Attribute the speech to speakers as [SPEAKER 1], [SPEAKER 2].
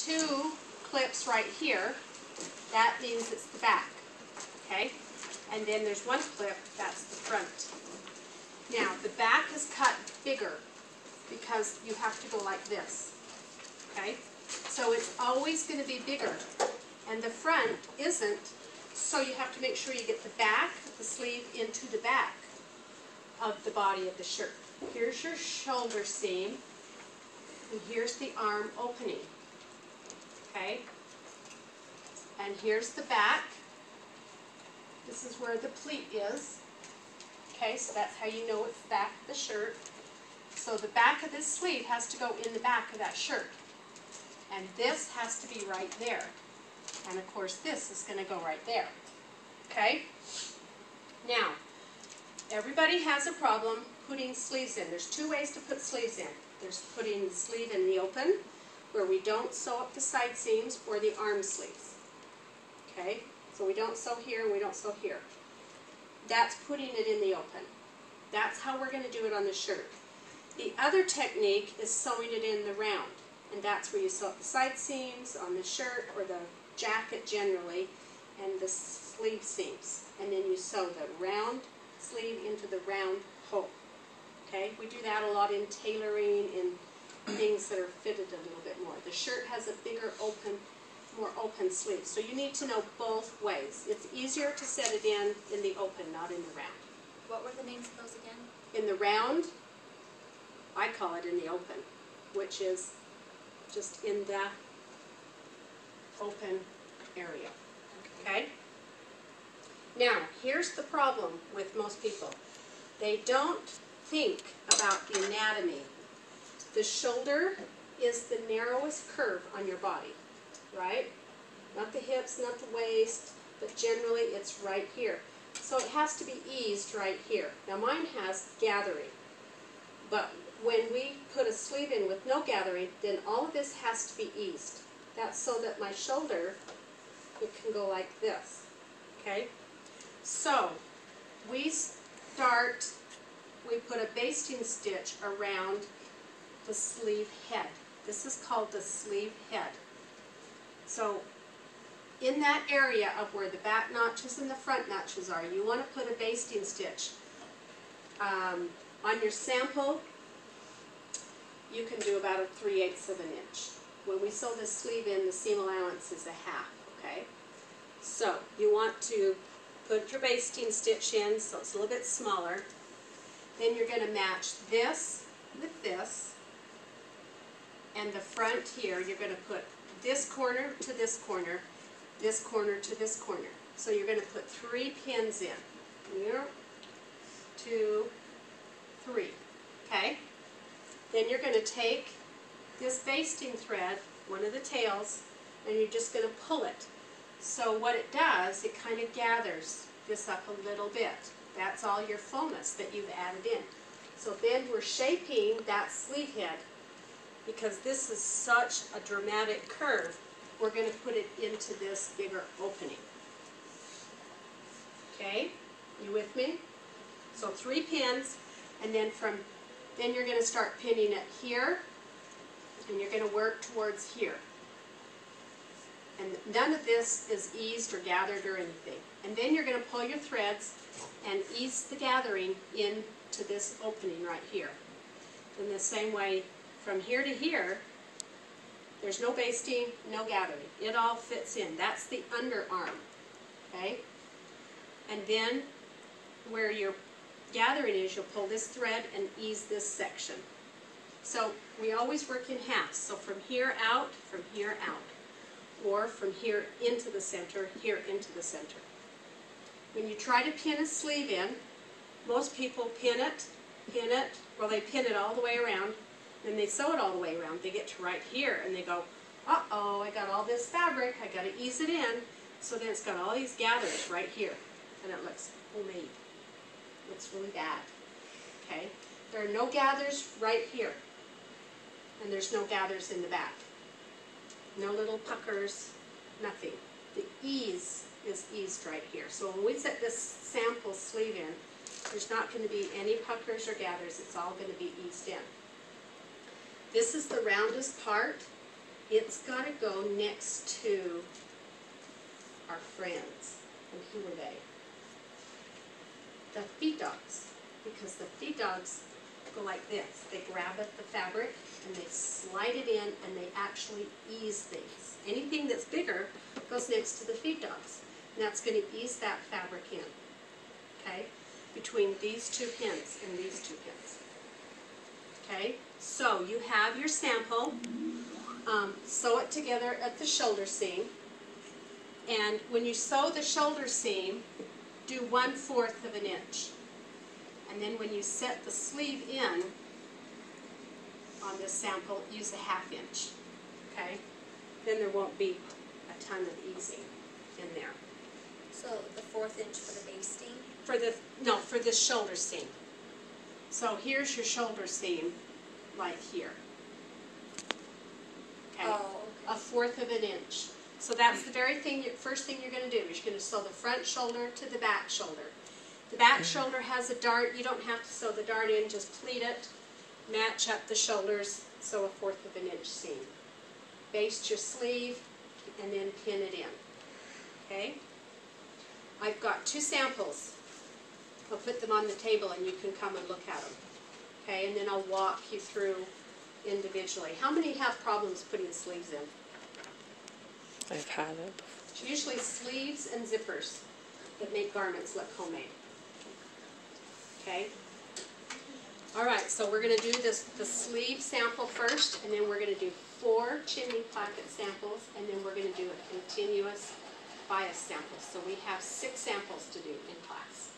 [SPEAKER 1] two clips right here, that means it's the back, okay? And then there's one clip, that's the front. Now, the back is cut bigger because you have to go like this, okay? So it's always going to be bigger, and the front isn't, so you have to make sure you get the back of the sleeve into the back of the body of the shirt. Here's your shoulder seam, and here's the arm opening, okay? And here's the back. This is where the pleat is, okay? So that's how you know it's the back of the shirt. So the back of this sleeve has to go in the back of that shirt. And this has to be right there. And of course this is going to go right there, okay? Now, everybody has a problem putting sleeves in. There's two ways to put sleeves in. There's putting the sleeve in the open, where we don't sew up the side seams, or the arm sleeves. Okay? So we don't sew here and we don't sew here. That's putting it in the open. That's how we're going to do it on the shirt. The other technique is sewing it in the round. And that's where you sew up the side seams on the shirt or the jacket generally, and the sleeve seams. And then you sew the round sleeve into the round hole. Okay? We do that a lot in tailoring, in things that are fitted a little bit more. The shirt has a bigger open, more open sleeve. So you need to know both ways. It's easier to set it in the open, not in the round.
[SPEAKER 2] What were the names of those again?
[SPEAKER 1] In the round, I call it in the open, which is just in the open area. Okay? Now, here's the problem with most people. They don't think about the anatomy. The shoulder is the narrowest curve on your body, right? Not the hips, not the waist, but generally it's right here. So it has to be eased right here. Now mine has gathering, but when we put a sleeve in with no gathering, then all of this has to be eased. That's so that my shoulder, it can go like this, okay? So we put a basting stitch around the sleeve head. This is called the sleeve head. So in that area of where the back notches and the front notches are, you want to put a basting stitch. On your sample, you can do about 3/8 of an inch. When we sew this sleeve in, the seam allowance is 1/2, okay? So you want to put your basting stitch in so it's a little bit smaller. Then you're going to match this with this. And the front here, you're going to put this corner to this corner, this corner to this corner. So you're going to put 3 pins in. Here, 2, 3. Okay? Then you're going to take this basting thread, one of the tails, and you're just going to pull it. So what it does, it kind of gathers this up a little bit. That's all your fullness that you've added in. So then we're shaping that sleeve head. Because this is such a dramatic curve, we're going to put it into this bigger opening. Okay? You with me? So 3 pins, and then you're going to start pinning it here, and you're going to work towards here. And none of this is eased or gathered or anything. And then you're going to pull your threads and ease the gathering into this opening right here. In the same way, from here to here, there's no basting, no gathering. It all fits in. That's the underarm, okay? And then where your gathering is, you'll pull this thread and ease this section. So we always work in halves. So from here out, or from here into the center, here into the center. When you try to pin a sleeve in, most people pin it, well they pin it all the way around, then they sew it all the way around. They get to right here and they go, uh-oh, I got all this fabric, I got to ease it in. So then it's got all these gathers right here, and it looks homemade. It looks really bad, okay? There are no gathers right here, and there's no gathers in the back. No little puckers, nothing. The ease is eased right here. So when we set this sample sleeve in, there's not going to be any puckers or gathers. It's all going to be eased in. This is the roundest part, it's got to go next to our friends. And who are they? The feed dogs. Because the feed dogs go like this. They grab at the fabric and they slide it in and they actually ease things. Anything that's bigger goes next to the feed dogs. And that's going to ease that fabric in. Okay? Between these two pins and these two pins. Okay? So you have your sample. Sew it together at the shoulder seam. And when you sew the shoulder seam, do 1/4 of an inch. And then when you set the sleeve in on this sample, use a 1/2 inch. Okay? Then there won't be a ton of easing in there.
[SPEAKER 2] So the 1/4 inch for the base seam?
[SPEAKER 1] For the shoulder seam. So here's your shoulder seam, right here. Okay?
[SPEAKER 2] Oh, okay.
[SPEAKER 1] 1/4 of an inch. So that's the very thing, first thing you're going to do is you're going to sew the front shoulder to the back shoulder. The back shoulder has a dart. You don't have to sew the dart in, just pleat it, match up the shoulders, sew a 1/4 of an inch seam. Baste your sleeve and then pin it in. Okay? I've got 2 samples. I'll put them on the table and you can come and look at them. Okay? And then I'll walk you through individually. How many have problems putting sleeves in?
[SPEAKER 3] I've had it.
[SPEAKER 1] It's usually sleeves and zippers that make garments look homemade. Okay? Alright, so we're going to do the sleeve sample first, and then we're going to do 4 chimney pocket samples, and then we're going to do a continuous bias sample. So we have 6 samples to do in class.